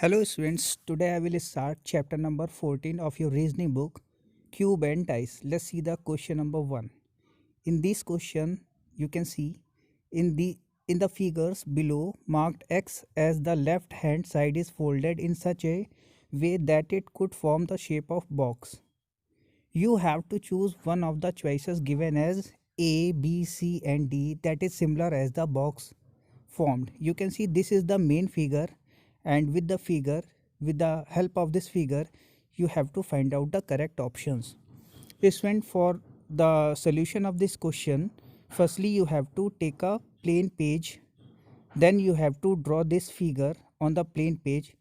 Hello students, today I will start chapter number 14 of your reasoning book Cube and Dice. Let's see the question number 1. In this question you can see in the figures below marked X as the left hand side is folded in such a way that it could form the shape of box. You have to choose one of the choices given as A, B, C and D that is similar as the box formed. You can see this is the main figure, and with the help of this figure you have to find out the correct options. Student, for the solution of this question, firstly you have to take a plain page, then you have to draw this figure on the plain page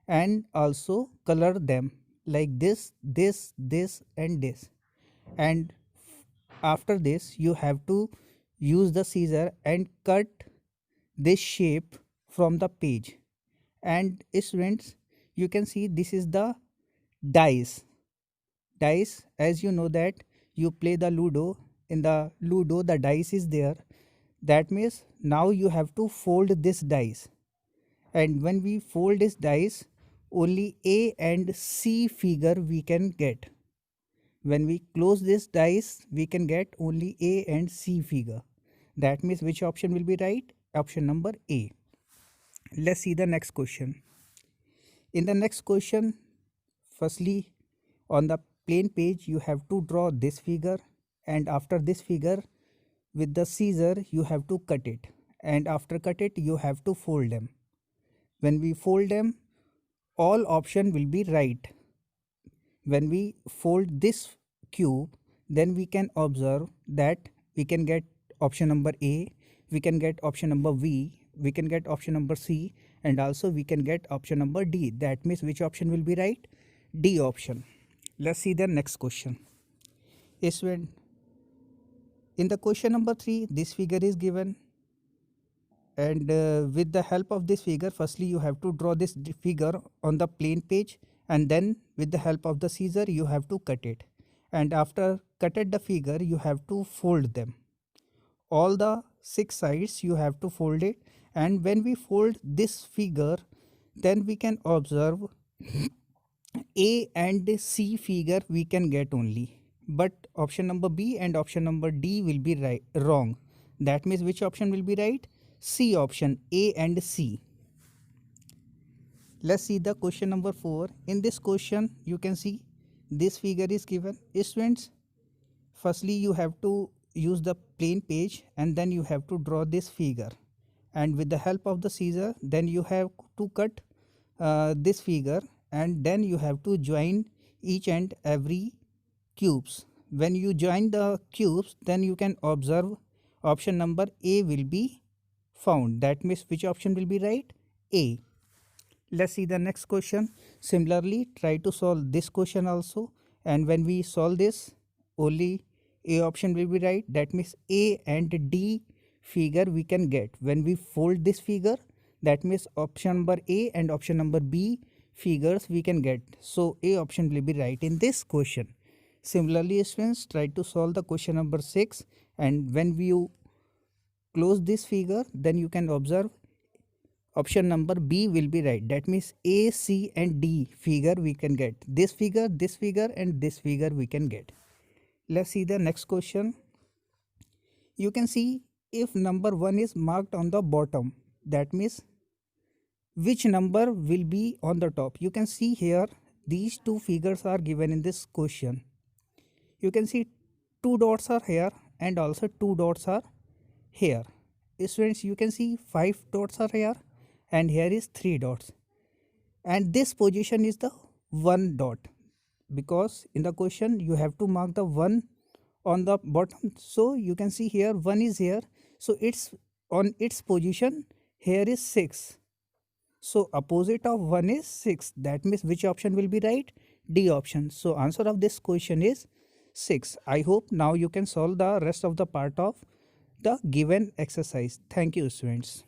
and also color them like this and this. And after this you have to use the scissor and cut this shape from the page. And students, you can see this is the dice. As you know that you play the ludo, in the ludo the dice is there. That means now you have to fold this dice, and when we fold this dice only A and C figure we can get. When we close this dice we can get only A and C figure. That means which option will be right? Option number A. Let's see the next question. In the next question, firstly on the plain page you have to draw this figure, and after this figure with the scissor you have to cut it, and after cut it you have to fold them. When we fold them all option will be right. When we fold this cube then we can observe that we can get option number A, we can get option number B, we can get option number C, and also we can get option number D. That means which option will be right? D option. Let's see the next question. Is when in the question number 3 this figure is given, and with the help of this figure firstly you have to draw this figure on the plain page, and then with the help of the scissor you have to cut it, and after cutted the figure you have to fold them. All the 6 sides you have to fold it, and when we fold this figure then we can observe A and C figure we can get only, but option number B and option number D will be wrong. That means which option will be right? C option, A and C. Let's see the question number 4. In this question you can see this figure is given. Students, firstly you have to use the plain page and then you have to draw this figure, and with the help of the scissor then you have to cut this figure, and then you have to join each and every cubes. When you join the cubes then you can observe option number A will be found. That means which option will be right? A. Let's see the next question. Similarly try to solve this question also, and when we solve this only A option will be right. That means A and D figure we can get. When we fold this figure that means option number A and option number B figures we can get. So A option will be right in this question. Similarly students, try to solve the question number 6, and when you close this figure then you can observe option number B will be right. That means A, C and D figure we can get. This figure and this figure we can get. Let's see the next question. You can see if number 1 is marked on the bottom, that means which number will be on the top. You can see here these two figures are given in this question. You can see 2 dots are here and also 2 dots are here. Students, you can see 5 dots are here and here is 3 dots, and this position is the 1 dot, because in the question you have to mark the 1 on the bottom. So you can see here 1 is here, so it's on its position. Here is 6, so opposite of 1 is 6. That means which option will be right? D option. So answer of this question is 6. I hope now you can solve the rest of the part of the given exercise. Thank you students.